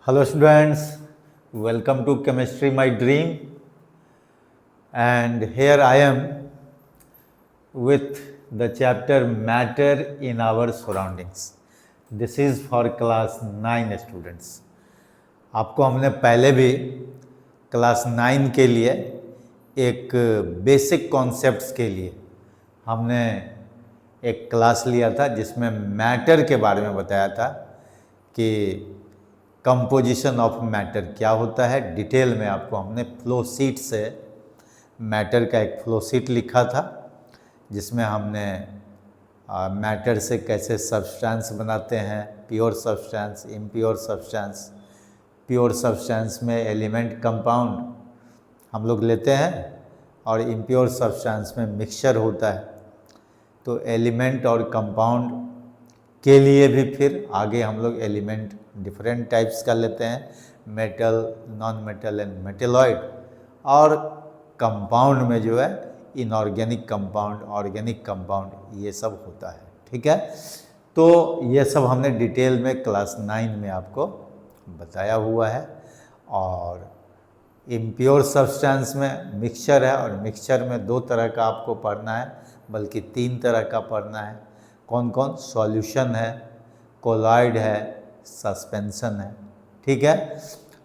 Hello students, welcome to Chemistry My Dream, and here I am with the chapter Matter in Our Surroundings. This is for class 9 students. आपको हमने पहले भी class 9 के लिए एक basic concepts के लिए हमने एक क्लास लिया था जिसमें मैटर के बारे में बताया था कि कंपोजिशन ऑफ मैटर क्या होता है। डिटेल में आपको हमने फ्लो शीट से मैटर का एक फ्लो शीट लिखा था जिसमें हमने मैटर से कैसे सब्सटेंस बनाते हैं, pure substance, impure substance. Pure substance में एलिमेंट कंपाउंड हम लोग लेते हैं और इम्प्योर सब्सटेंस में मिक्सचर होता है। तो एलिमेंट और कंपाउंड के लिए भी फिर आगे हम लोग एलिमेंट डिफरेंट टाइप्स का लेते हैं, metal, non metal and metalloid. और कंपाउंड में जो है इनऑर्गेनिक कंपाउंड, ऑर्गेनिक कंपाउंड, ये सब होता है। ठीक है, तो ये सब हमने डिटेल में क्लास 9 में आपको बताया हुआ है। और इम्प्योर सब्सटेंस में मिक्सचर है और मिक्सचर में 2 तरह का आपको पढ़ना है, बल्कि 3 तरह का पढ़ना है। कौन कौन? सॉल्यूशन है, कोलॉइड है, सस्पेंशन है। ठीक है,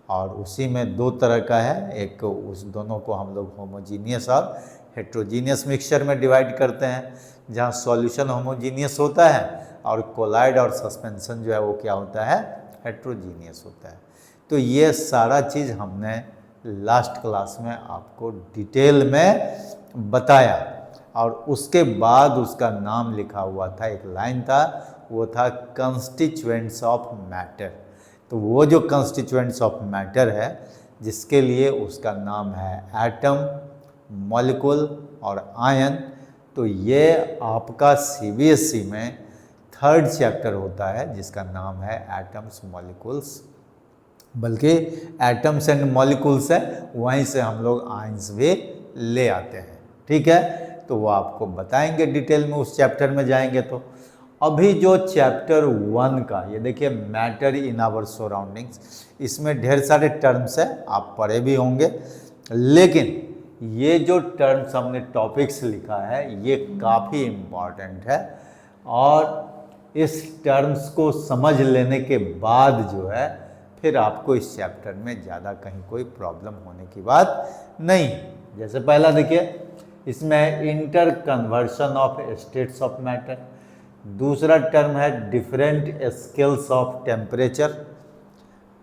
और उसी में 2 तरह का है, एक उस दोनों को हम लोग होमोजीनियस और हेट्रोजीनियस मिक्सचर में डिवाइड करते हैं, जहाँ सॉल्यूशन होमोजीनियस होता है और कोलॉइड और सस्पेंशन जो है वो क्या होता है? हेट्रोजीनियस होता है। तो ये सारा चीज़ हमने लास्ट क्लास में आपको डिटेल में बताया और उसके बाद उसका नाम लिखा हुआ था, एक लाइन था, वो था कंस्टिट्यूएंट्स ऑफ मैटर। तो वो जो कंस्टिट्यूएंट्स ऑफ मैटर है जिसके लिए उसका नाम है एटम, मॉलिक्यूल और आयन। तो ये आपका सीबीएसई में 3rd चैप्टर होता है जिसका नाम है एटम्स मॉलिक्यूल्स, बल्कि एटम्स एंड मॉलिक्यूल्स है, वहीं से हम लोग आयंस भी ले आते हैं। ठीक है, तो वो आपको बताएंगे डिटेल में, उस चैप्टर में जाएंगे। तो अभी जो चैप्टर 1 का ये देखिए, मैटर इन आवर सराउंडिंग्स, इसमें ढेर सारे टर्म्स है, आप पढ़े भी होंगे, लेकिन ये जो टर्म्स हमने टॉपिक्स लिखा है ये काफ़ी इम्पॉर्टेंट है। और इस टर्म्स को समझ लेने के बाद जो है फिर आपको इस चैप्टर में ज़्यादा कहीं कोई प्रॉब्लम होने की बात नहीं। जैसे पहला देखिए, इसमें inter conversion of states of matter. दूसरा टर्म है डिफरेंट स्केल्स ऑफ टेम्परेचर।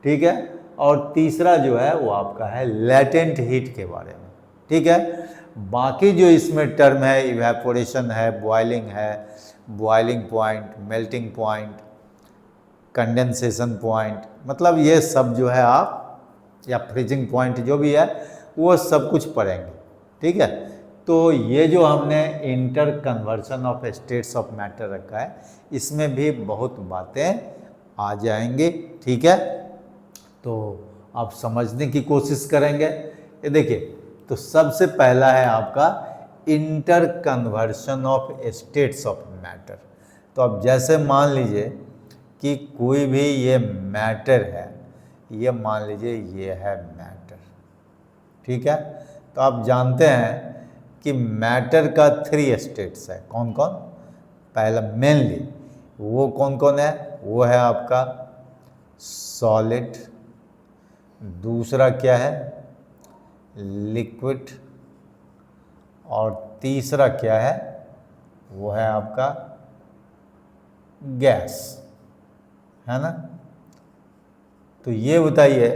ठीक है, और तीसरा जो है वो आपका है लेटेंट हीट के बारे में। ठीक है, बाकी जो इसमें टर्म है इवेपोरेशन है, बॉइलिंग है, boiling point, melting point, condensation point, मतलब ये सब जो है आप, या फ्रीजिंग पॉइंट जो भी है, वो सब कुछ पढ़ेंगे। ठीक है, तो ये जो हमने inter conversion of states of matter रखा है, इसमें भी बहुत बातें आ जाएंगी। ठीक है, तो आप समझने की कोशिश करेंगे। ये देखिए, तो सबसे पहला है आपका inter conversion of states of matter. तो अब जैसे मान लीजिए कि कोई भी ये मैटर है, ये मान लीजिए ये है मैटर। ठीक है, तो आप जानते हैं कि मैटर का 3 स्टेट्स है। कौन कौन? पहला मेनली वो कौन कौन है? वो है आपका सॉलिड, दूसरा क्या है? लिक्विड, और तीसरा क्या है? वो है आपका गैस, है ना। तो ये बताइए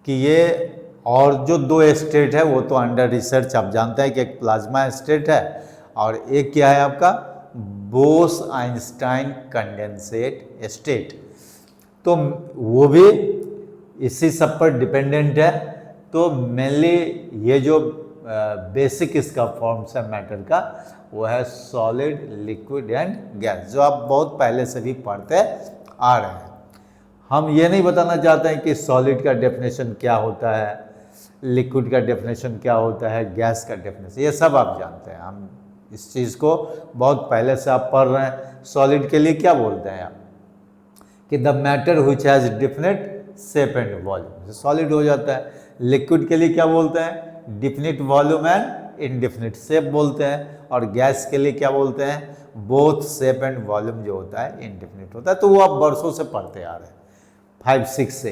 कि ये, और जो 2 स्टेट है वो तो अंडर रिसर्च, आप जानते हैं कि एक प्लाज्मा स्टेट है और एक क्या है आपका बोस-आइंस्टाइन कंडेंसेट स्टेट। तो वो भी इसी सब पर डिपेंडेंट है। तो मेनली ये जो बेसिक इसका फॉर्म्स है मैटर का, वो है सॉलिड, लिक्विड एंड गैस, जो आप बहुत पहले से भी पढ़ते आ रहे हैं। हम ये नहीं बताना चाहते हैं कि सॉलिड का डेफिनेशन क्या होता है, लिक्विड का डेफिनेशन क्या होता है, गैस का डेफिनेशन, ये सब आप जानते हैं। हम इस चीज़ को बहुत पहले से आप पढ़ रहे हैं। सॉलिड के लिए क्या बोलते हैं आप? कि the matter which has definite shape and volume, solid हो जाता है। लिक्विड के लिए क्या बोलते हैं, definite volume and indefinite shape बोलते हैं, और गैस के लिए क्या बोलते हैं, बोथ शेप एंड वॉल्यूम जो होता है इनडिफिनिट होता है। तो वो आप वर्षों से पढ़ते आ रहे हैं 5-6 से,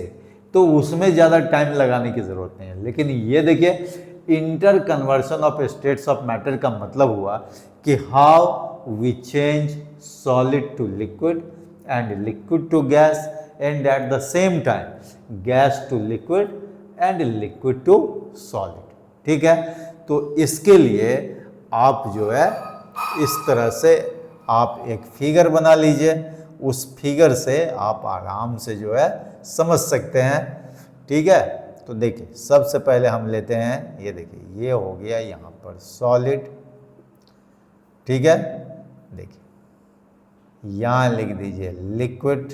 तो उसमें ज़्यादा टाइम लगाने की ज़रूरत नहीं है। लेकिन ये देखिए, inter conversion of states of matter का मतलब हुआ कि how we change solid to liquid and liquid to gas and at the same time gas to liquid and liquid to solid. ठीक है, तो इसके लिए आप जो है इस तरह से आप एक फिगर बना लीजिए, उस फिगर से आप आराम से जो है समझ सकते हैं। ठीक है, तो देखिए सबसे पहले हम लेते हैं, ये देखिए ये हो गया यहाँ पर सॉलिड। ठीक है, देखिए यहाँ लिख दीजिए लिक्विड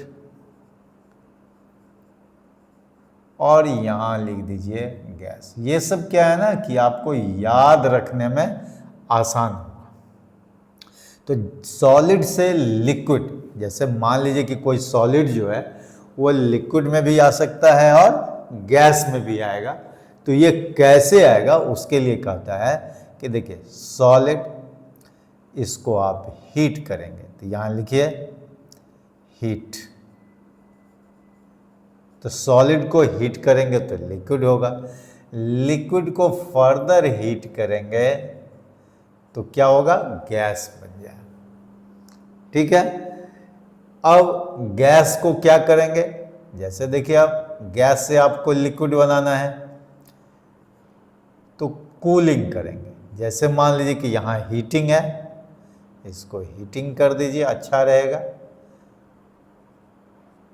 और यहाँ लिख दीजिए गैस। ये सब क्या है ना कि आपको याद रखने में आसान होगा। तो सॉलिड से लिक्विड, जैसे मान लीजिए कि कोई सॉलिड जो है वो लिक्विड में भी आ सकता है और गैस में भी आएगा। तो ये कैसे आएगा उसके लिए कहता है कि देखिए सॉलिड, इसको आप हीट करेंगे, तो यहाँ लिखिए हीट। तो सॉलिड को हीट करेंगे तो लिक्विड होगा, लिक्विड को फर्दर हीट करेंगे तो क्या होगा, गैस बन जाएगा। ठीक है, अब गैस को क्या करेंगे, जैसे देखिए आप गैस से आपको लिक्विड बनाना है तो कूलिंग करेंगे। जैसे मान लीजिए कि यहाँ हीटिंग है, इसको हीटिंग कर दीजिए, अच्छा रहेगा।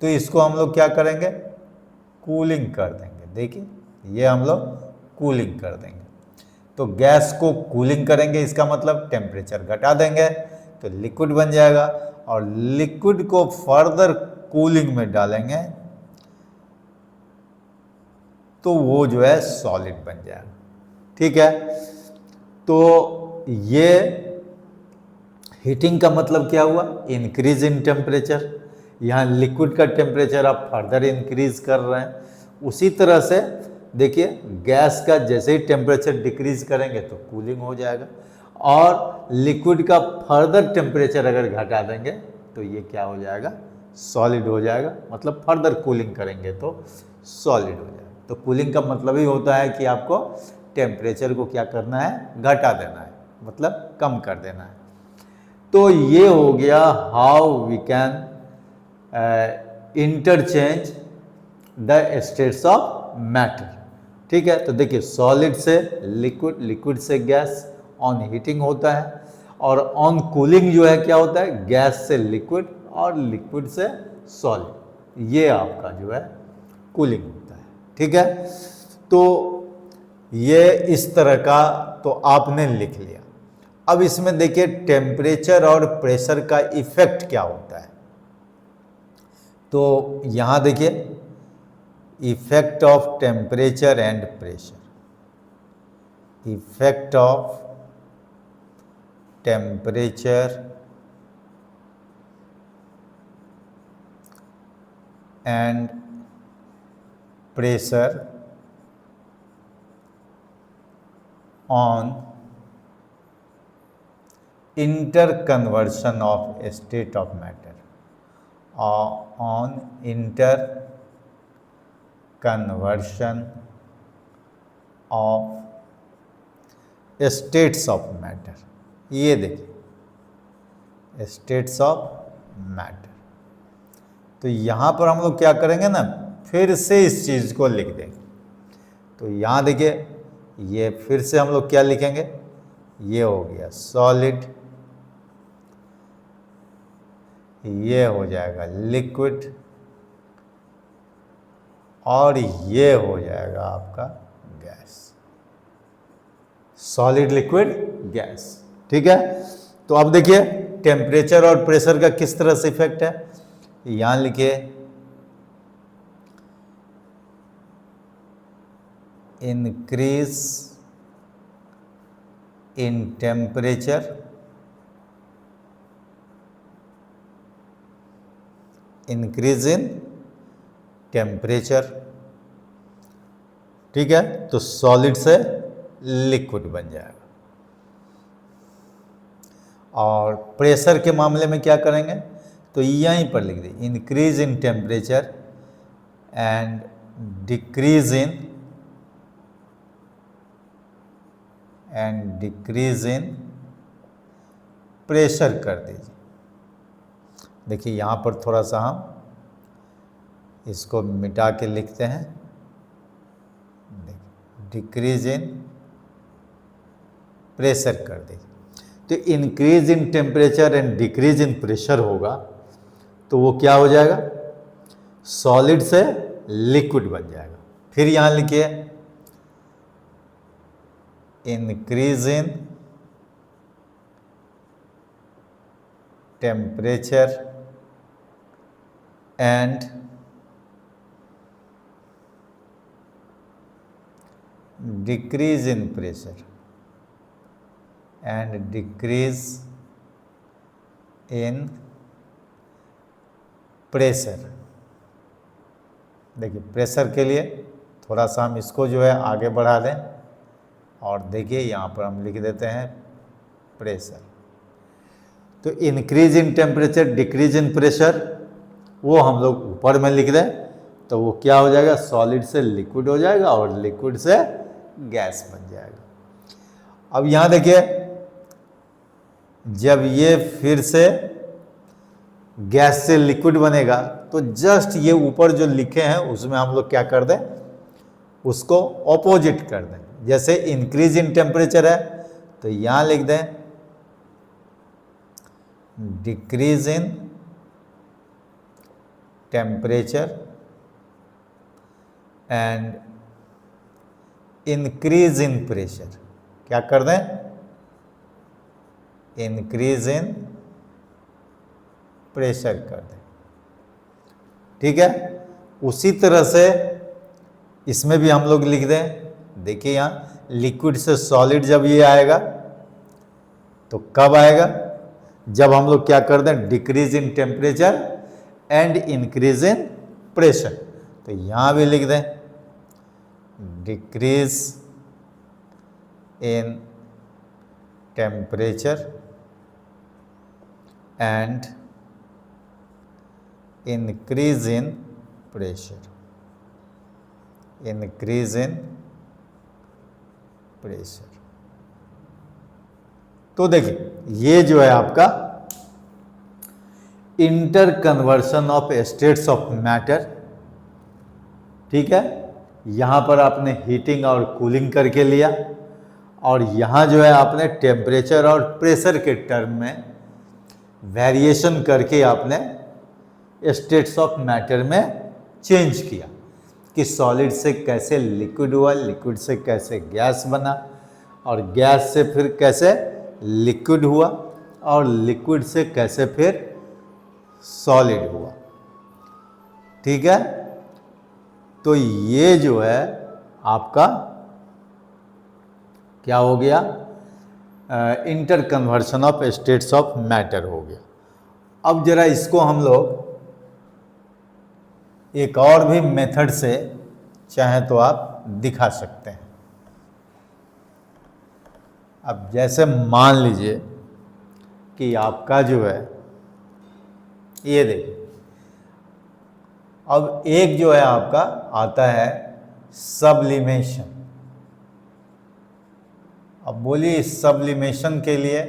तो इसको हम लोग क्या करेंगे, कूलिंग कर देंगे। देखिए ये हम लोग कूलिंग कर देंगे। तो गैस को कूलिंग करेंगे, इसका मतलब टेम्परेचर घटा देंगे तो लिक्विड बन जाएगा, और लिक्विड को फर्दर कूलिंग में डालेंगे तो वो जो है सॉलिड बन जाएगा। ठीक है, तो ये हीटिंग का मतलब क्या हुआ, इंक्रीज इन टेम्परेचर। यहाँ लिक्विड का टेम्परेचर आप फर्दर इंक्रीज कर रहे हैं। उसी तरह से देखिए गैस का जैसे ही टेम्परेचर डिक्रीज करेंगे तो कूलिंग हो जाएगा, और लिक्विड का फर्दर टेम्परेचर अगर घटा देंगे तो ये क्या हो जाएगा, सॉलिड हो जाएगा। मतलब फर्दर कूलिंग करेंगे तो सॉलिड हो जाएगा। तो कूलिंग का मतलब ही होता है कि आपको टेम्परेचर को क्या करना है, घटा देना है, मतलब कम कर देना है। तो ये हो गया how we can interchange the states of matter. ठीक है, तो देखिए सॉलिड से लिक्विड, लिक्विड से गैस ऑन हीटिंग होता है, और ऑन कूलिंग जो है क्या होता है, गैस से लिक्विड और लिक्विड से सॉलिड। ये आपका जो है कूलिंग होता है। ठीक है, तो ये इस तरह का तो आपने लिख लिया। अब इसमें देखिए टेम्परेचर और प्रेशर का इफेक्ट क्या होता है। तो यहाँ देखिए effect of temperature and pressure, effect of temperature and pressure on interconversion of state of matter, on interconversion of states of matter। ये देखिए states of matter। तो यहाँ पर हम लोग क्या करेंगे ना, फिर से इस चीज़ को लिख देंगे। तो यहाँ देखिए ये फिर से हम लोग क्या लिखेंगे, ये हो गया सॉलिड, ये हो जाएगा लिक्विड, और ये हो जाएगा आपका गैस, सॉलिड लिक्विड गैस। ठीक है, तो अब देखिए टेम्परेचर और प्रेशर का किस तरह से इफेक्ट है। यहां लिखिए increase in temperature, increase in temperature, ठीक है, तो सॉलिड से लिक्विड बन जाएगा। और प्रेशर के मामले में क्या करेंगे, तो यहीं पर लिख दें increase in temperature and decrease in pressure कर दीजिए। देखिए यहाँ पर थोड़ा सा हम इसको मिटा के लिखते हैं, डिक्रीज इन प्रेशर कर दीजिए। तो increase in temperature and decrease in pressure होगा तो वो क्या हो जाएगा, सॉलिड से लिक्विड बन जाएगा। फिर यहाँ लिखिए increase in temperature and decrease in pressure and decrease in pressure. देखिए प्रेशर के लिए थोड़ा सा हम इसको जो है आगे बढ़ा दें और देखिए यहाँ पर हम लिख देते हैं प्रेशर। तो increase in temperature decrease in pressure वो हम लोग ऊपर में लिख दें तो वो क्या हो जाएगा, सॉलिड से लिक्विड हो जाएगा और लिक्विड से गैस बन जाएगा। अब यहाँ देखिए जब ये फिर से गैस से लिक्विड बनेगा तो जस्ट ये ऊपर जो लिखे हैं उसमें हम लोग क्या कर दें, उसको ऑपोजिट कर दें। जैसे इंक्रीज इन टेम्परेचर है तो यहाँ लिख दें decrease in temperature and increase in pressure. क्या कर दें, इंक्रीज इन प्रेशर कर दें, ठीक है। उसी तरह से इसमें भी हम लोग लिख दें, देखिए यहाँ लिक्विड से सॉलिड जब ये आएगा तो कब आएगा, जब हम लोग क्या कर दें decrease in temperature and increase in pressure. तो यहाँ भी लिख दें decrease in temperature and increase in pressure, increase in pressure. तो देखिए ये जो है आपका inter conversion of states of matter, ठीक है। यहां पर आपने हीटिंग और कूलिंग करके लिया और यहां जो है आपने टेम्परेचर और प्रेशर के टर्म में वेरिएशन करके आपने स्टेट्स ऑफ मैटर में चेंज किया कि सॉलिड से कैसे लिक्विड हुआ, लिक्विड से कैसे गैस बना और गैस से फिर कैसे लिक्विड हुआ और लिक्विड से कैसे फिर सॉलिड हुआ, ठीक है। तो ये जो है आपका क्या हो गया, inter conversion of states of matter हो गया। अब जरा इसको हम लोग एक और भी मेथड से चाहे तो आप दिखा सकते हैं। अब जैसे मान लीजिए कि आपका जो है ये देखिए, अब एक जो है आपका आता है सब्लिमेशन। अब बोलिए इस सब्लिमेशन के लिए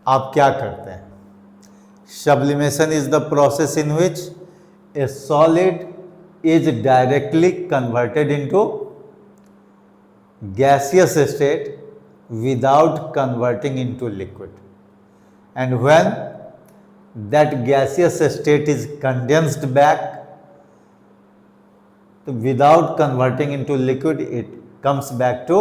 आप क्या करते हैं। Sublimation is the process in which a solid is directly converted into gaseous state without converting into liquid, and when that gaseous state is condensed back without converting into liquid, it comes back to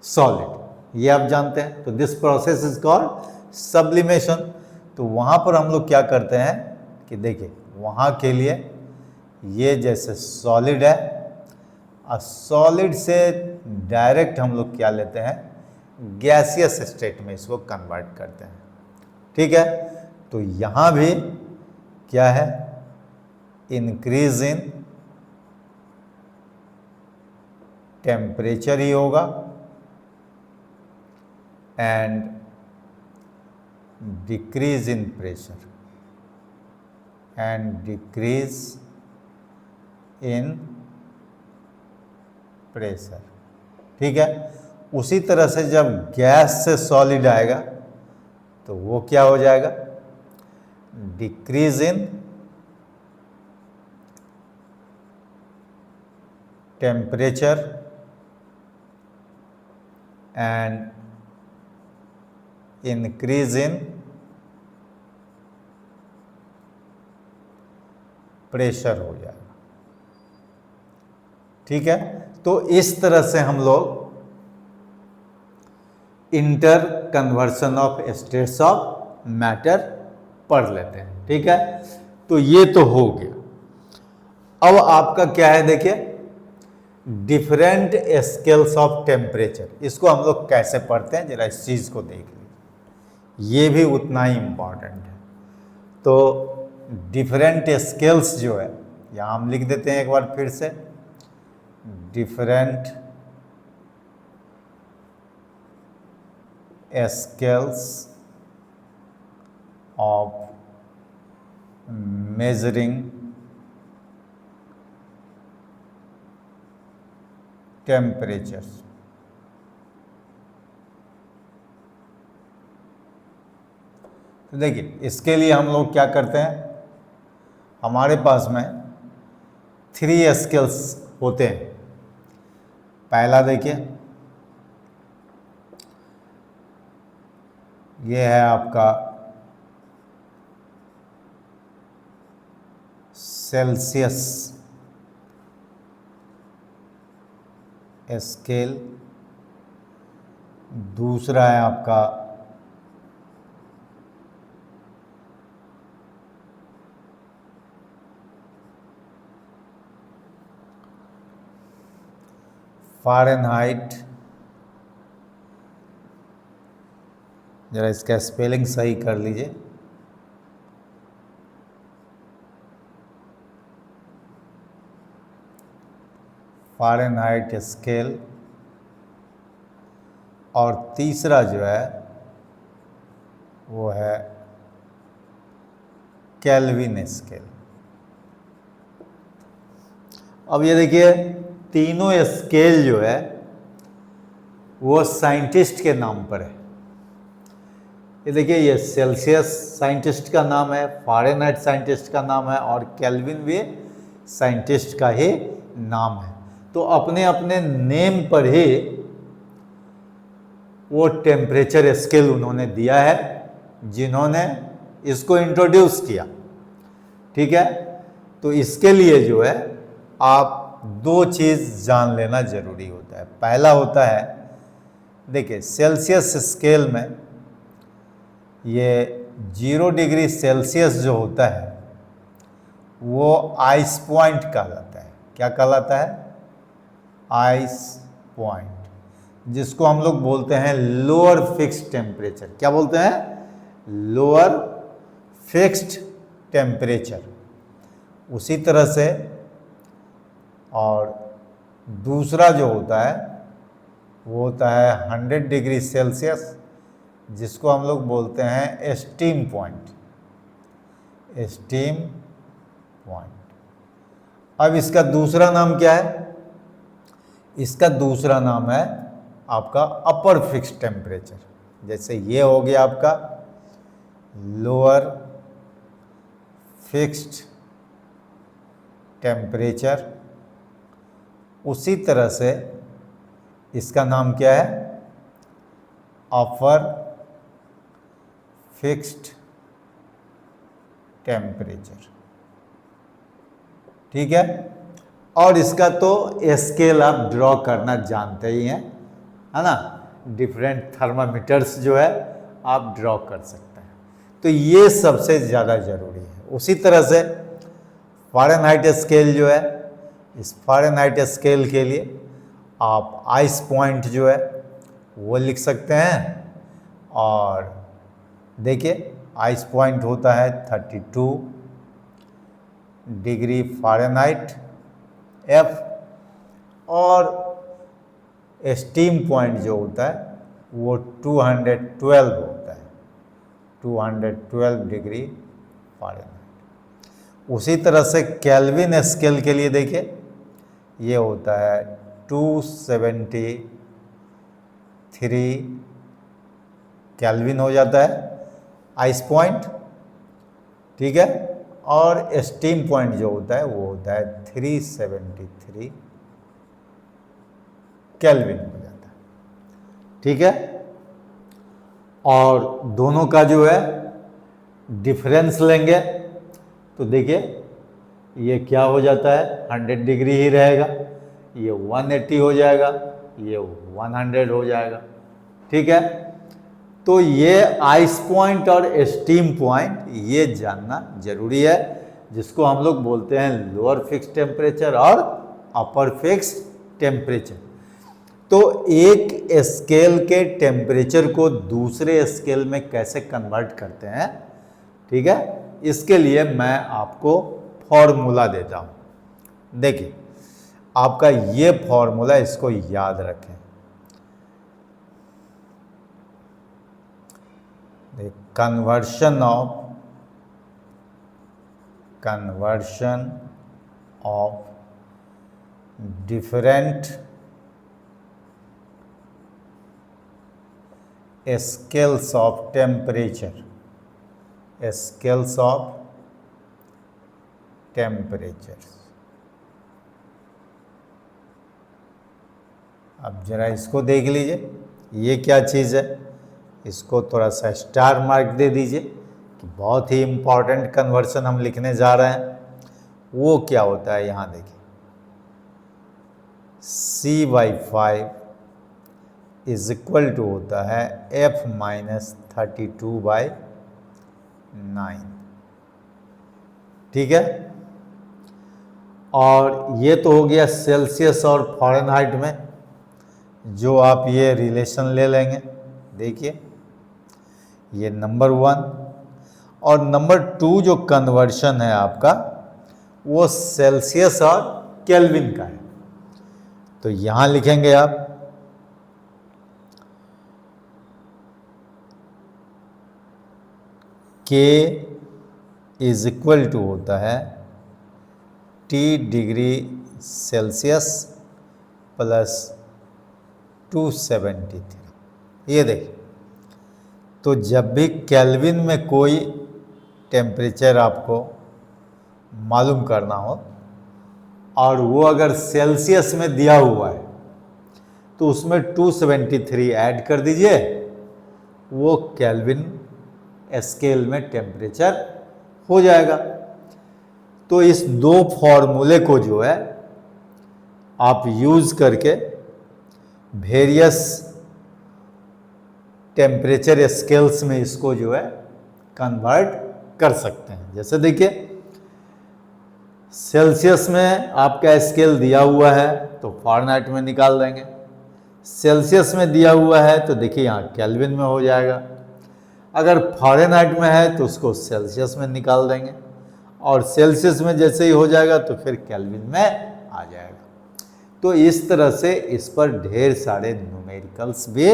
solid. ये आप जानते हैं। तो this process is called sublimation. तो वहाँ पर हम लोग क्या करते हैं कि देखिए वहाँ के लिए ये जैसे सॉलिड है और सॉलिड से डायरेक्ट हम लोग क्या लेते हैं, गैसियस स्टेट में इसको कन्वर्ट करते हैं, ठीक है। तो यहाँ भी क्या है, इंक्रीज इन टेम्परेचर ही होगा and decrease in pressure and decrease in pressure. ठीक है, उसी तरह से जब गैस से सॉलिड आएगा तो वो क्या हो जाएगा, decrease in temperature and increase in pressure हो जाएगा। ठीक है, तो इस तरह से हम लोग inter conversion of states of matter पढ़ लेते हैं। ठीक है, तो ये तो हो गया। अब आपका क्या है, देखिए डिफरेंट स्केल्स ऑफ टेम्परेचर, इसको हम लोग कैसे पढ़ते हैं, जरा इस चीज को देख लीजिए, ये भी उतना ही इंपॉर्टेंट है। तो डिफरेंट स्केल्स जो है, यहाँ हम लिख देते हैं एक बार फिर से, different scales of measuring temperatures. तो देखिए इसके लिए हम लोग क्या करते हैं, हमारे पास में 3 स्केल्स होते हैं। पहला देखिए, ये है आपका सेल्सियस स्केल, दूसरा है आपका फ़ारेनहाइट, जरा इसका स्पेलिंग सही कर लीजिए, फ़ारेनहाइट स्केल, और तीसरा जो है वो है केल्विन स्केल। अब ये देखिए तीनों स्केल जो है वो साइंटिस्ट के नाम पर है। ये देखिए, ये सेल्सियस साइंटिस्ट का नाम है, फ़ारेनहाइट साइंटिस्ट का नाम है, और केल्विन भी साइंटिस्ट का ही नाम है। तो अपने अपने नेम पर ही वो टेम्परेचर स्केल उन्होंने दिया है जिन्होंने इसको इंट्रोड्यूस किया। ठीक है, तो इसके लिए जो है आप 2 चीज़ जान लेना जरूरी होता है। पहला होता है, देखिए सेल्सियस स्केल में ये 0 डिग्री सेल्सियस जो होता है वो आइस पॉइंट कहलाता है। क्या कहलाता है, आइस पॉइंट, जिसको हम लोग बोलते हैं लोअर फिक्स्ड टेम्परेचर। क्या बोलते हैं, लोअर फिक्स्ड टेम्परेचर। उसी तरह से और दूसरा जो होता है वो होता है 100 डिग्री सेल्सियस, जिसको हम लोग बोलते हैं स्टीम पॉइंट, स्टीम पॉइंट। अब इसका दूसरा नाम क्या है, इसका दूसरा नाम है आपका अपर फिक्स्ड टेम्परेचर। जैसे ये हो गया आपका लोअर फिक्स्ड टेम्परेचर, उसी तरह से इसका नाम क्या है, अपर फिक्स्ड टेम्परेचर। ठीक है, और इसका तो स्केल आप ड्रॉ करना जानते ही हैं, है ना। डिफरेंट थर्मामीटर्स जो है आप ड्रॉ कर सकते हैं, तो ये सबसे ज़्यादा ज़रूरी है। उसी तरह से फ़ारेनहाइट स्केल जो है, इस फ़ारेनहाइट स्केल के लिए आप आइस पॉइंट जो है वो लिख सकते हैं। और देखिए आइस पॉइंट होता है 32 डिग्री फ़ारेनहाइट F, और स्टीम पॉइंट जो होता है वो 212 होता है, 212 डिग्री फ़ारेनहाइट। उसी तरह से केल्विन स्केल के लिए देखिए, ये होता है 273 केल्विन हो जाता है आइस पॉइंट, ठीक है, और स्टीम पॉइंट जो होता है वो होता है 373 केल्विन हो जाता है, ठीक है। और दोनों का जो है डिफरेंस लेंगे तो देखिए ये क्या हो जाता है, 100 डिग्री ही रहेगा, ये 180 हो जाएगा, ये 100 हो जाएगा, ठीक है। तो ये आइस पॉइंट और स्टीम पॉइंट ये जानना जरूरी है, जिसको हम लोग बोलते हैं लोअर फिक्स टेम्परेचर और अपर फिक्स टेम्परेचर। तो एक स्केल के टेम्परेचर को दूसरे स्केल में कैसे कन्वर्ट करते हैं, ठीक है, इसके लिए मैं आपको फॉर्मूला देता हूं। देखिए आपका ये फॉर्मूला, इसको याद रखें। Conversion of different scales of temperature, scales of temperature. अब जरा इसको देख लीजिए, ये क्या चीज़ है, इसको थोड़ा सा स्टार मार्क दे दीजिए कि बहुत ही इम्पॉर्टेंट कन्वर्सन हम लिखने जा रहे हैं। वो क्या होता है, यहाँ देखिए, C/5 इज इक्वल टू होता है F-32/9, ठीक है। और ये तो हो गया सेल्सियस और फ़ारेनहाइट में, जो आप ये रिलेशन ले लेंगे। देखिए ये नंबर 1, और नंबर 2 जो कन्वर्शन है आपका वो सेल्सियस और केल्विन का है। तो यहां लिखेंगे आप K इज इक्वल टू होता है T डिग्री सेल्सियस प्लस 273। ये देखिए, तो जब भी केल्विन में कोई टेम्परेचर आपको मालूम करना हो और वो अगर सेल्सियस में दिया हुआ है तो उसमें 273 ऐड कर दीजिए, वो केल्विन स्केल में टेम्परेचर हो जाएगा। तो इस दो फॉर्मूले को जो है आप यूज करके वेरियस टेम्परेचर स्केल्स में इसको जो है कन्वर्ट कर सकते हैं। जैसे देखिए सेल्सियस में आपका स्केल दिया हुआ है तो फ़ारेनहाइट में निकाल देंगे, सेल्सियस में दिया हुआ है तो देखिए यहाँ केल्विन में हो जाएगा, अगर फ़ारेनहाइट में है तो उसको सेल्सियस में निकाल देंगे, और सेल्सियस में जैसे ही हो जाएगा तो फिर केल्विन में आ जाएगा। तो इस तरह से इस पर ढेर सारे न्यूमेरिकल्स भी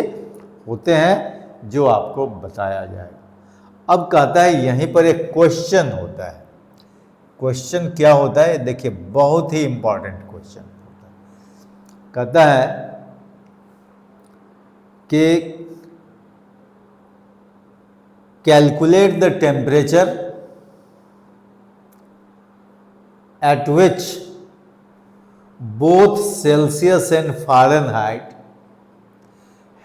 होते हैं जो आपको बताया जाएगा। अब कहता है यहीं पर एक क्वेश्चन होता है। क्वेश्चन क्या होता है, देखिए बहुत ही इंपॉर्टेंट क्वेश्चन होता है। कहता है कि calculate the temperature at which both Celsius and Fahrenheit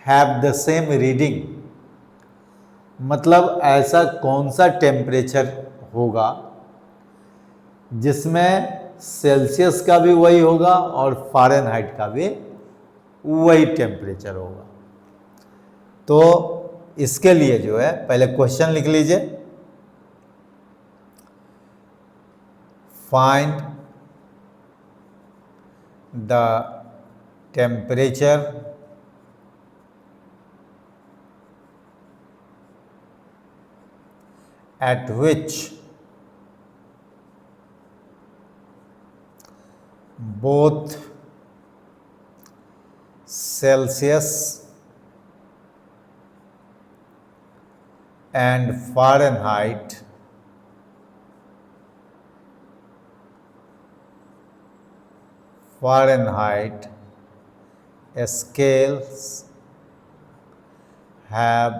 have the same reading। मतलब ऐसा कौन सा टेम्परेचर होगा जिसमें सेल्सियस का भी वही होगा और फ़ारेनहाइट का भी वही टेम्परेचर होगा। तो इसके लिए जो है पहले क्वेश्चन लिख लीजिए, find the temperature at which both Celsius and Fahrenheit scales have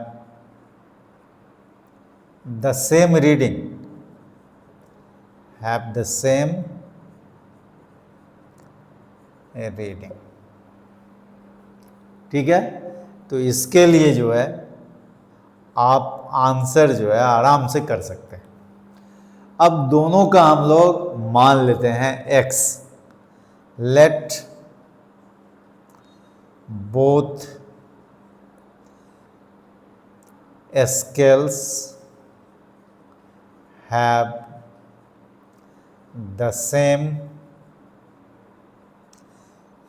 the same reading, ठीक है। तो इसके लिए जो है आप आंसर जो है आराम से कर सकते हैं। अब दोनों का हम लोग मान लेते हैं x। Let both scales have the same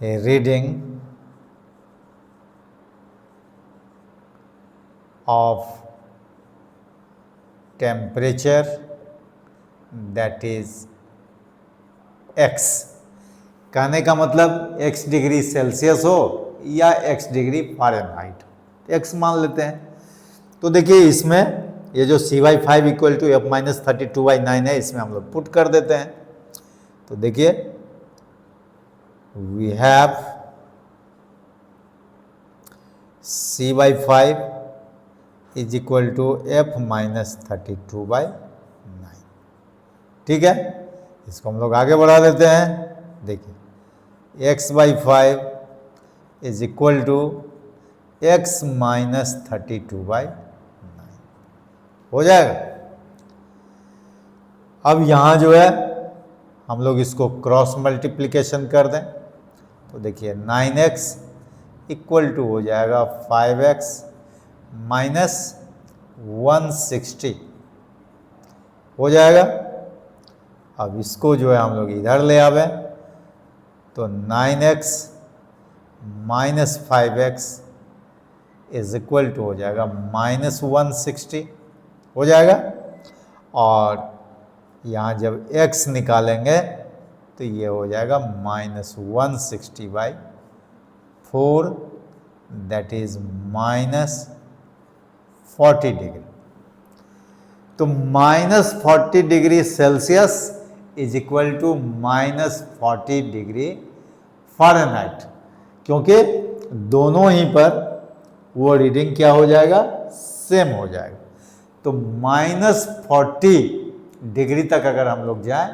reading of temperature, that is x। कहने का मतलब x डिग्री सेल्सियस हो या x डिग्री फ़ारेनहाइट, x मान लेते हैं। तो देखिए इसमें ये जो C/5 इक्वल टू F-32/9 है, इसमें हम लोग पुट कर देते हैं। तो देखिए we have C/5 is equal to F-32/9। ठीक है, इसको हम लोग आगे बढ़ा देते हैं। देखिए x/5 is equal to x-32/9 हो जाएगा। अब यहाँ जो है हम लोग इसको क्रॉस मल्टीप्लिकेशन कर दें तो देखिए 9x इक्वल टू हो जाएगा 5x माइनस 160 हो जाएगा। अब इसको जो है हम लोग इधर ले आवे तो 9x minus 5x is equal to हो जाएगा माइनस 160 हो जाएगा। और यहाँ जब x निकालेंगे तो ये हो जाएगा minus 160/4, that is minus 40 degree. तो minus 40 degree Celsius is equal to minus 40 degree Fahrenheit, क्योंकि दोनों ही पर वो रीडिंग क्या हो जाएगा, सेम हो जाएगा। तो माइनस 40 डिग्री तक अगर हम लोग जाएं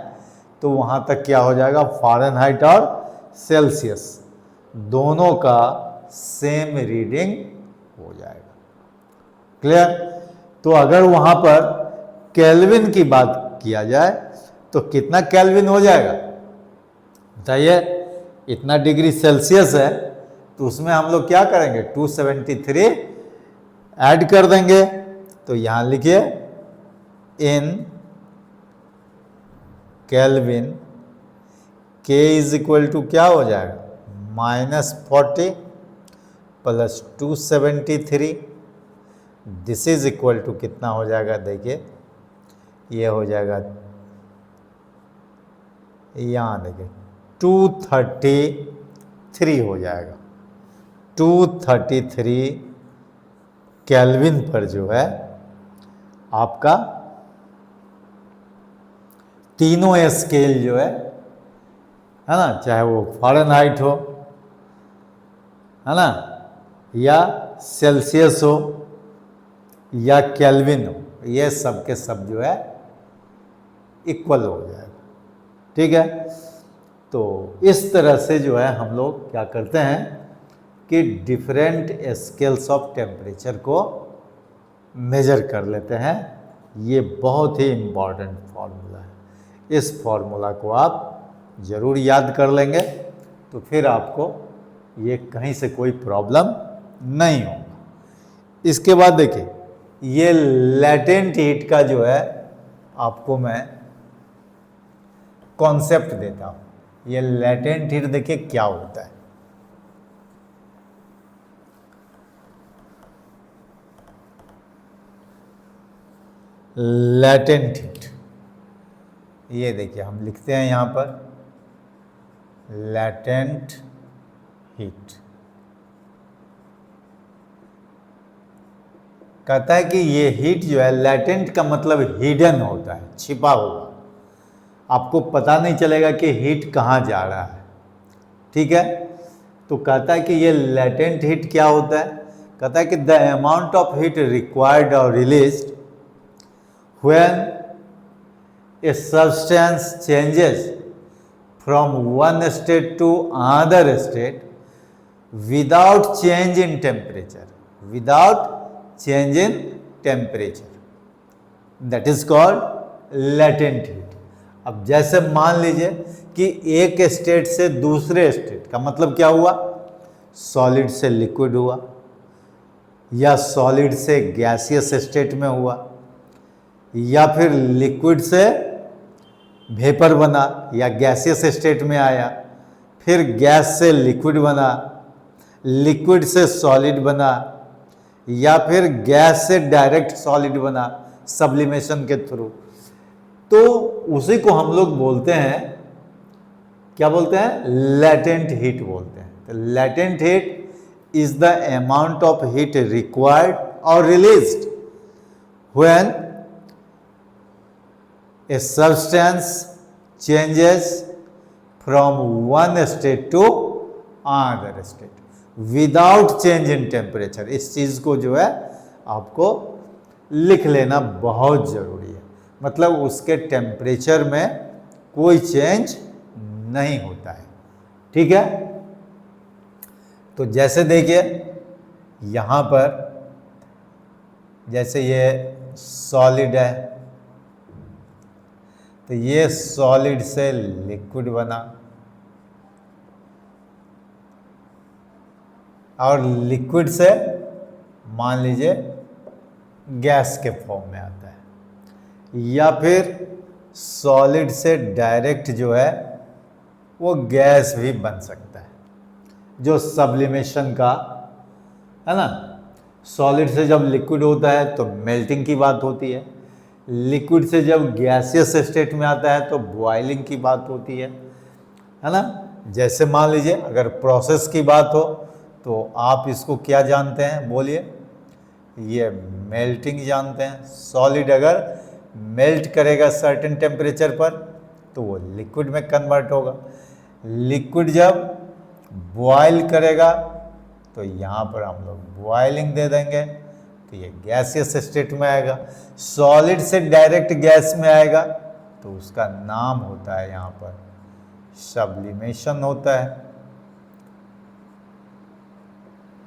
तो वहाँ तक क्या हो जाएगा, फ़ारेनहाइट और सेल्सियस दोनों का सेम रीडिंग हो जाएगा। क्लियर। तो अगर वहाँ पर केल्विन की बात किया जाए तो कितना केल्विन हो जाएगा बताइए। इतना डिग्री सेल्सियस है तो उसमें हम लोग क्या करेंगे, 273 ऐड कर देंगे। तो यहाँ लिखिए in Kelvin K is equal to क्या हो जाएगा, -40 plus 273, this is equal to कितना हो जाएगा, देखिए ये हो जाएगा, यहाँ देखिए 233 हो जाएगा। 233 केल्विन पर जो है आपका तीनों स्केल जो है ना, चाहे वो फ़ारेनहाइट हो, है ना, या सेल्सियस हो या केल्विन हो, ये सब के सब जो है इक्वल हो जाएगा। ठीक है। तो इस तरह से जो है हम लोग क्या करते हैं कि डिफरेंट स्केल्स ऑफ टेम्परेचर को मेजर कर लेते हैं। ये बहुत ही इम्पॉर्टेंट फॉर्मूला है। इस फॉर्मूला को आप ज़रूर याद कर लेंगे तो फिर आपको ये कहीं से कोई प्रॉब्लम नहीं होगा। इसके बाद देखिए ये लैटेंट हीट का जो है आपको मैं कॉन्सेप्ट देता हूँ। ये लैटेंट हीट देखिए क्या होता है। लैटेंट हीट, ये देखिए हम लिखते हैं यहाँ पर लैटेंट हीट। कहता है कि ये हीट जो है, लैटेंट का मतलब हिडन होता है, छिपा हुआ, आपको पता नहीं चलेगा कि हीट कहाँ जा रहा है। ठीक है, तो कहता है कि ये लैटेंट हीट क्या होता है। कहता है कि the amount of heat required और released when a substance changes from one state to another state without change in temperature, without change in temperature, that is called latent heat. अब जैसे मान लीजिए कि एक स्टेट से दूसरे स्टेट का मतलब क्या हुआ, सॉलिड से लिक्विड हुआ, या सॉलिड से गैसियस स्टेट में हुआ, या फिर लिक्विड से वेपर बना या गैसियस स्टेट में आया, फिर गैस से लिक्विड बना, लिक्विड से सॉलिड बना, या फिर गैस से डायरेक्ट सॉलिड बना सब्लिमेशन के थ्रू, तो उसी को हम लोग बोलते हैं, क्या बोलते हैं, लैटेंट हीट बोलते हैं। तो latent heat is the amount of heat required और released when a substance changes from one state to another state without change in temperature. इस चीज को जो है आपको लिख लेना बहुत जरूरी है, मतलब उसके टेम्परेचर में कोई चेंज नहीं होता है। ठीक है, तो जैसे देखिए यहां पर, जैसे ये सॉलिड है, तो ये सॉलिड से लिक्विड बना और लिक्विड से मान लीजिए गैस के फॉर्म में आता है, या फिर सॉलिड से डायरेक्ट जो है वो गैस भी बन सकता है, जो सब्लिमेशन का है ना। सॉलिड से जब लिक्विड होता है तो मेल्टिंग की बात होती है, लिक्विड से जब गैसियस स्टेट में आता है तो बॉइलिंग की बात होती है ना। जैसे मान लीजिए अगर प्रोसेस की बात हो तो आप इसको क्या जानते हैं, बोलिए, ये मेल्टिंग जानते हैं। सॉलिड अगर मेल्ट करेगा सर्टेन टेम्परेचर पर तो वो लिक्विड में कन्वर्ट होगा, लिक्विड जब बॉयल करेगा तो यहाँ पर हम लोग बॉइलिंग दे देंगे तो ये गैसियस स्टेट में आएगा। सॉलिड से डायरेक्ट गैस में आएगा तो उसका नाम होता है यहाँ पर सब्लिमेशन होता है।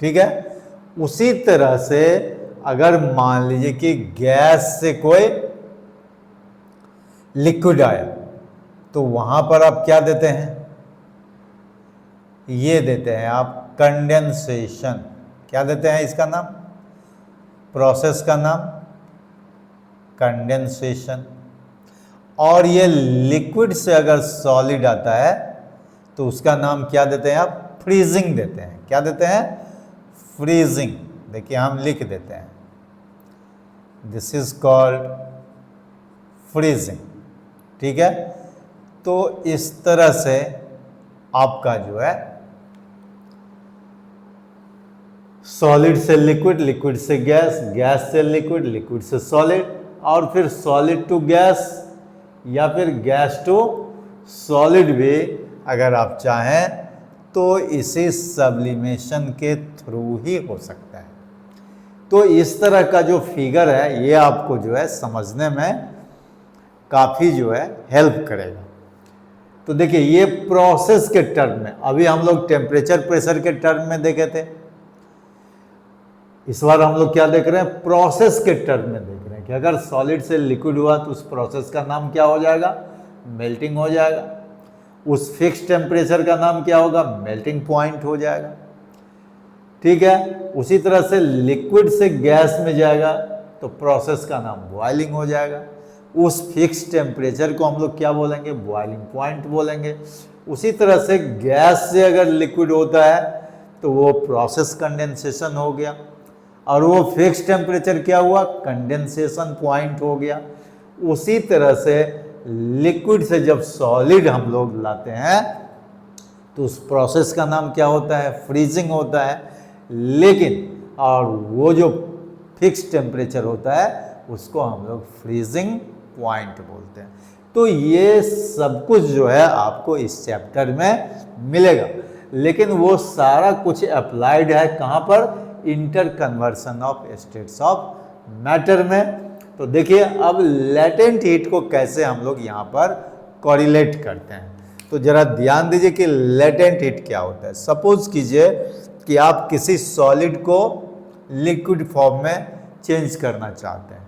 ठीक है, उसी तरह से अगर मान लीजिए कि गैस से कोई लिक्विड आया तो वहां पर आप क्या देते हैं, ये देते हैं आप कंडेंसेशन। क्या देते हैं, इसका नाम, प्रोसेस का नाम कंडेंसेशन। और ये लिक्विड से अगर सॉलिड आता है तो उसका नाम क्या देते हैं आप, फ्रीजिंग देते हैं। क्या देते हैं, फ्रीजिंग। देखिए हम लिख देते हैं, दिस इज कॉल्ड फ्रीजिंग। ठीक है, तो इस तरह से आपका जो है सॉलिड से लिक्विड, लिक्विड से गैस, गैस से लिक्विड, लिक्विड से सॉलिड, और फिर सॉलिड टू गैस या फिर गैस टू सॉलिड भी अगर आप चाहें तो इसी सब्लिमेशन के थ्रू ही हो सकता है। तो इस तरह का जो फिगर है ये आपको जो है समझने में काफ़ी जो है हेल्प करेगा। तो देखिए ये प्रोसेस के टर्म में, अभी हम लोग टेम्परेचर प्रेशर के टर्म में देखे थे, इस बार हम लोग क्या देख रहे हैं, प्रोसेस के टर्म में देख रहे हैं कि अगर सॉलिड से लिक्विड हुआ तो उस प्रोसेस का नाम क्या हो जाएगा, मेल्टिंग हो जाएगा। उस फिक्स टेम्परेचर का नाम क्या होगा, मेल्टिंग पॉइंट हो जाएगा। ठीक है, उसी तरह से लिक्विड से गैस में जाएगा तो प्रोसेस का नाम बॉइलिंग हो जाएगा। उस फिक्स टेम्परेचर को हम लोग क्या बोलेंगे, बॉइलिंग पॉइंट बोलेंगे। उसी तरह से गैस से अगर लिक्विड होता है तो वो प्रोसेस कंडेंसेशन हो गया, और वो फिक्स टेम्परेचर क्या हुआ, कंडेंसेशन पॉइंट हो गया। उसी तरह से लिक्विड से जब सॉलिड हम लोग लाते हैं तो उस प्रोसेस का नाम क्या होता है? फ्रीजिंग होता है। लेकिन और वो जो फिक्स टेम्परेचर होता है उसको हम लोग फ्रीजिंग पॉइंट बोलते हैं। तो ये सब कुछ जो है आपको इस चैप्टर में मिलेगा, लेकिन वो सारा कुछ अप्लाइड है कहाँ पर? Inter conversion of states of matter में। तो देखिए अब लेटेंट हीट को कैसे हम लोग यहाँ पर कोरिलेट करते हैं। तो जरा ध्यान दीजिए कि लेटेंट हीट क्या होता है। सपोज कीजिए कि आप किसी सॉलिड को लिक्विड फॉर्म में चेंज करना चाहते हैं,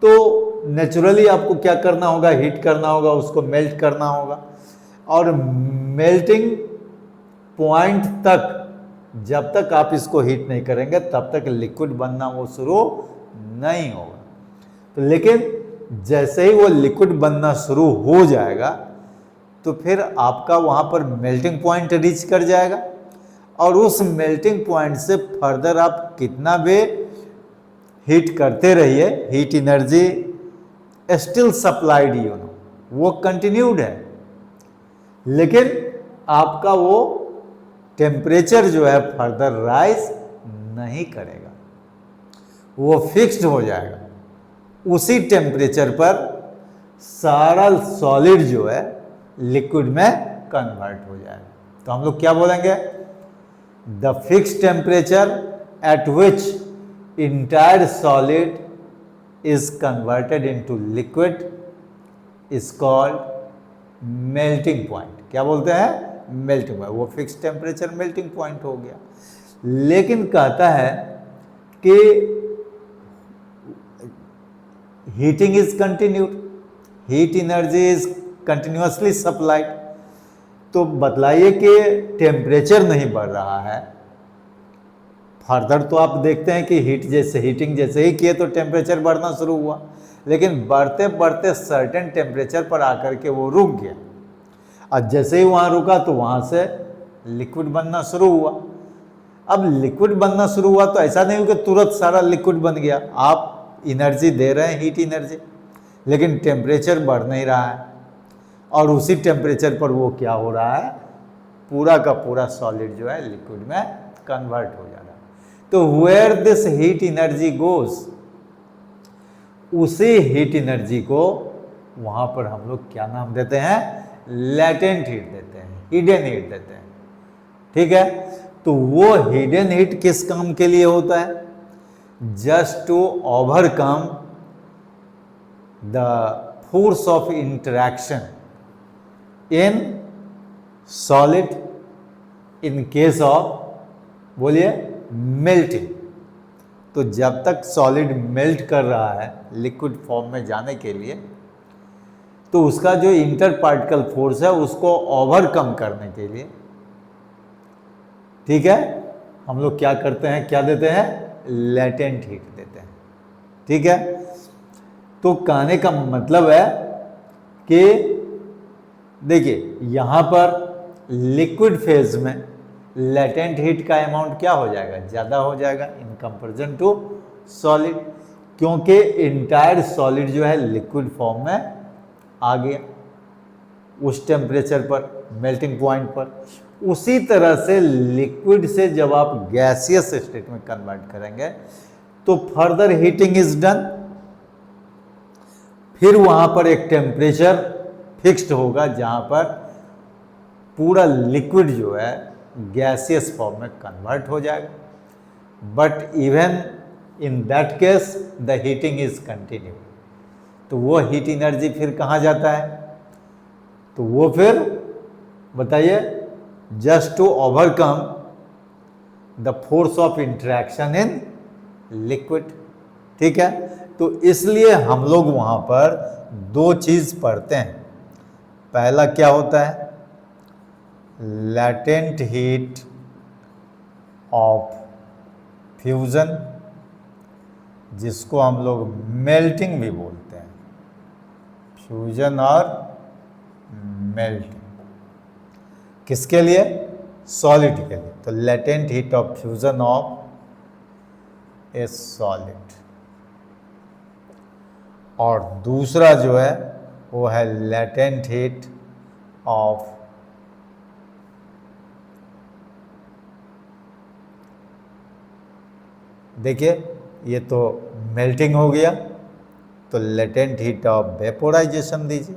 तो नेचुरली आपको क्या करना होगा? हीट करना होगा, उसको मेल्ट करना होगा। और मेल्टिंग पॉइंट तक जब तक आप इसको हीट नहीं करेंगे तब तक लिक्विड बनना वो शुरू नहीं होगा। तो लेकिन जैसे ही वो लिक्विड बनना शुरू हो जाएगा तो फिर आपका वहाँ पर मेल्टिंग पॉइंट रीच कर जाएगा, और उस मेल्टिंग पॉइंट से फर्दर आप कितना भी हीट करते रहिए, heat energy still supplied, you know, वो कंटिन्यूड है। लेकिन आपका वो टेम्परेचर जो है फर्दर राइज नहीं करेगा, वो फिक्स्ड हो जाएगा। उसी टेम्परेचर पर सारा सॉलिड जो है लिक्विड में कन्वर्ट हो जाएगा। तो हम लोग क्या बोलेंगे? The fixed temperature at which entire solid is converted into liquid is called melting point। क्या बोलते हैं? Melting point. वो फिक्स टेम्परेचर मेल्टिंग पॉइंट हो गया। लेकिन कहता है कि heating is continued, heat energy is continuously supplied. तो बतलाइए कि टेम्परेचर नहीं बढ़ रहा है, फर्दर तो आप देखते हैं कि हीटिंग जैसे ही किए तो टेम्परेचर बढ़ना शुरू हुआ, लेकिन बढ़ते बढ़ते सर्टेन टेम्परेचर पर आकर के वो रुक गया। और जैसे ही वहाँ रुका तो वहाँ से लिक्विड बनना शुरू हुआ। अब लिक्विड बनना शुरू हुआ तो ऐसा नहीं हो कि तुरंत सारा लिक्विड बन गया। आप एनर्जी दे रहे हैं, हीट एनर्जी, लेकिन टेम्परेचर बढ़ नहीं रहा है, और उसी टेम्परेचर पर वो क्या हो रहा है? पूरा का पूरा सॉलिड जो है लिक्विड में कन्वर्ट हो जा रहा है। तो where this heat energy goes, उसी हीट एनर्जी को वहां पर हम लोग क्या नाम देते हैं? लेटेंट हीट देते हैं, हिडन हीट देते हैं। ठीक है, तो वो हिडन हीट किस काम के लिए होता है? Just to overcome the force of interaction in solid in case of, बोलिए, मेल्टिंग। तो जब तक सॉलिड मेल्ट कर रहा है लिक्विड फॉर्म में जाने के लिए, तो उसका जो इंटर पार्टिकल फोर्स है उसको ओवरकम करने के लिए, ठीक है, हम लोग क्या करते हैं? क्या देते हैं? लेटेंट हीट देते हैं। ठीक है, तो कहने का मतलब है कि देखिए यहां पर लिक्विड फेज में लेटेंट हीट का अमाउंट क्या हो जाएगा? ज़्यादा हो जाएगा इन कंपेरिजन टू सॉलिड, क्योंकि इंटायर सॉलिड जो है लिक्विड फॉर्म में आ गया उस टेम्परेचर पर, मेल्टिंग पॉइंट पर। उसी तरह से लिक्विड से जब आप गैसियस स्टेट में कन्वर्ट करेंगे तो फर्दर हीटिंग इज डन, फिर वहां पर एक टेम्परेचर फिक्स्ड होगा जहां पर पूरा लिक्विड जो है गैसियस फॉर्म में कन्वर्ट हो जाएगा। But even in that case the heating is continue. तो वो हीट एनर्जी फिर कहाँ जाता है? तो वो फिर बताइए, just to overcome the force of interaction in liquid. ठीक है, तो इसलिए हम लोग वहां पर दो चीज पढ़ते हैं। पहला क्या होता है? लेटेंट हीट ऑफ फ्यूजन, जिसको हम लोग मेल्टिंग भी बोलते हैं, फ्यूजन और मेल्टिंग। किसके लिए? सॉलिड के लिए। तो latent heat of fusion of a solid. और दूसरा जो है वो है लेटेंट हीट ऑफ देखिए ये तो मेल्टिंग हो गया, तो लेटेंट हीट ऑफ वेपोराइजेशन दीजिए।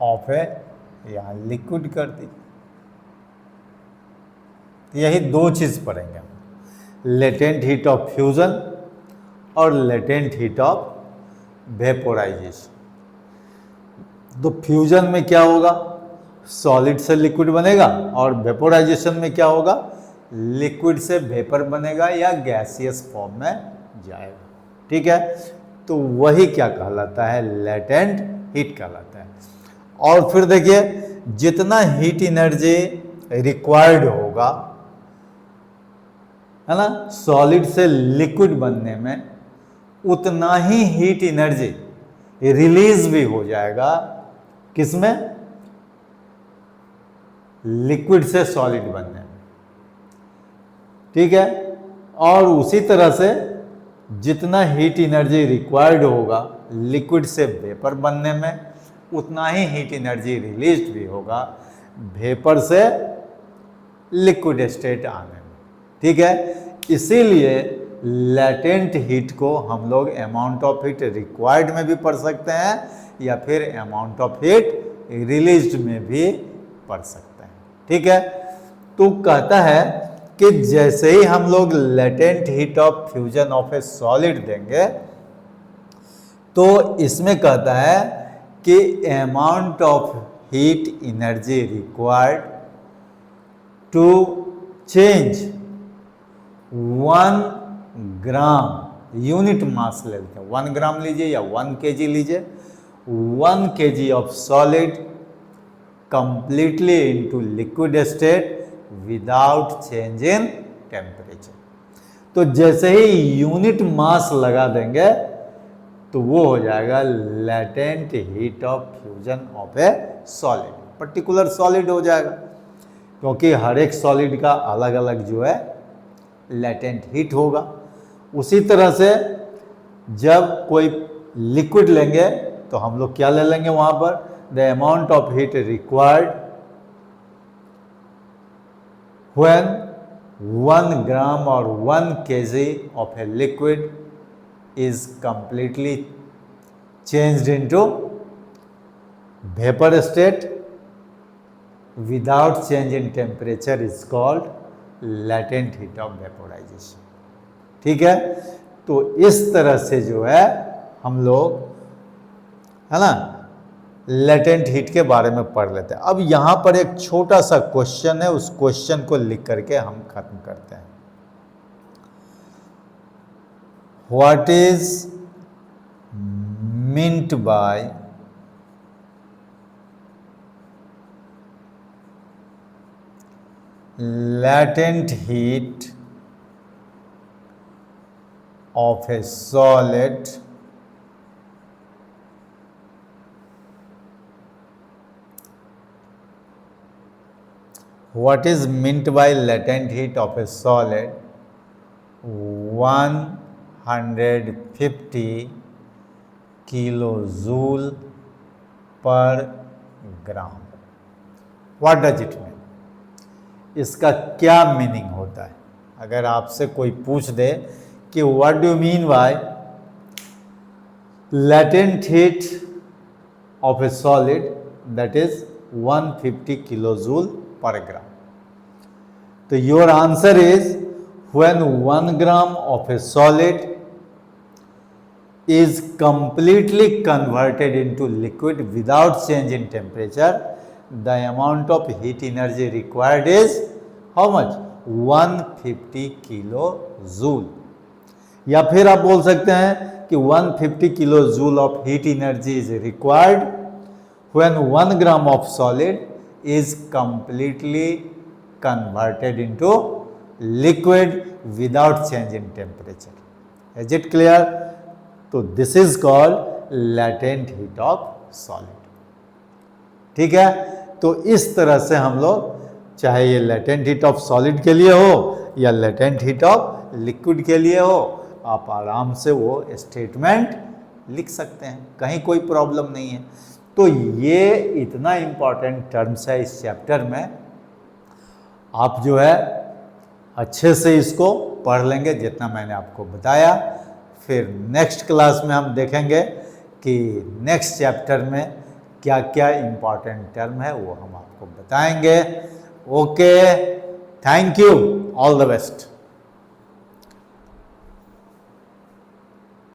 ऑफ है, यहाँ लिक्विड कर दीजिए। यही दो चीज पढ़ेंगे हम, लेटेंट हीट ऑफ फ्यूजन और लेटेंट हीट ऑफ वेपोराइजेशन। तो फ्यूजन में क्या होगा, सॉलिड से लिक्विड बनेगा, और वेपोराइजेशन में क्या होगा, लिक्विड से वेपर बनेगा या गैसियस फॉर्म में जाएगा। ठीक है, तो वही क्या कहलाता है, लेटेंट हीट कहलाता है। और फिर देखिए जितना हीट एनर्जी रिक्वायर्ड होगा, है ना, सॉलिड से लिक्विड बनने में, उतना ही हीट एनर्जी रिलीज भी हो जाएगा किसमें, लिक्विड से सॉलिड बनने में। ठीक है, और उसी तरह से जितना हीट एनर्जी रिक्वायर्ड होगा लिक्विड से वेपर बनने में, उतना ही हीट एनर्जी रिलीज भी होगा वेपर से लिक्विड स्टेट आने में। ठीक है, इसीलिए लेटेंट हीट को हम लोग अमाउंट ऑफ हीट रिक्वायर्ड में भी पढ़ सकते हैं या फिर अमाउंट ऑफ हीट रिलीज्ड में भी पढ़ सकते हैं। ठीक है, तो कहता है कि जैसे ही हम लोग latent heat of fusion of a solid देंगे, तो इसमें कहता है कि amount of heat energy required to change 1 gram unit mass ले लेते हैं, 1 ग्राम लीजिए या 1 kg लीजिए, 1 kg of solid completely into liquid state without change in temperature. तो जैसे ही यूनिट मास लगा देंगे तो वो हो जाएगा latent heat of fusion of a solid, particular solid हो जाएगा, क्योंकि हर एक सॉलिड का अलग अलग जो है लेटेंट हीट होगा। उसी तरह से जब कोई लिक्विड लेंगे तो हम लोग क्या ले लेंगे वहां पर, the amount of heat required when 1 ग्राम और 1 kg of a liquid is completely changed into vapor state without change in temperature is called latent heat of vaporization। ठीक है, तो इस तरह से जो है हम लोग, है ना, लेटेंट हीट के बारे में पढ़ लेते हैं। अब यहां पर एक छोटा सा क्वेश्चन है, उस क्वेश्चन को लिख करके हम खत्म करते हैं। What is meant by latent heat of a solid what is meant by latent heat of a solid 150 kilojoule per gram। What does it mean? इसका क्या मीनिंग होता है? अगर आपसे कोई पूछ दे कि what do mean by latent heat of a solid that is 150 kilojoule पर ग्राम, तो your answer is when 1 gram of a solid is completely converted into liquid without change in temperature, the amount of heat energy required is how much? 150 kilojoule। या फिर आप बोल सकते हैं कि 150 kilojoule of heat energy is required when 1 gram of solid is completely converted into liquid without change in temperature। Is it clear? तो this is called latent heat of solid. ठीक है, तो इस तरह से हम लोग, चाहे ये लेटेंट हीट ऑफ सॉलिड के लिए हो या लेटेंट हीट ऑफ लिक्विड के लिए हो, आप आराम से वो स्टेटमेंट लिख सकते हैं, कहीं कोई प्रॉब्लम नहीं है। तो ये इतना इम्पॉर्टेंट टर्म्स है इस चैप्टर में, आप जो है अच्छे से इसको पढ़ लेंगे जितना मैंने आपको बताया। फिर नेक्स्ट क्लास में हम देखेंगे कि नेक्स्ट चैप्टर में क्या क्या इम्पॉर्टेंट टर्म है वो हम आपको बताएंगे। Okay, thank you, all the best.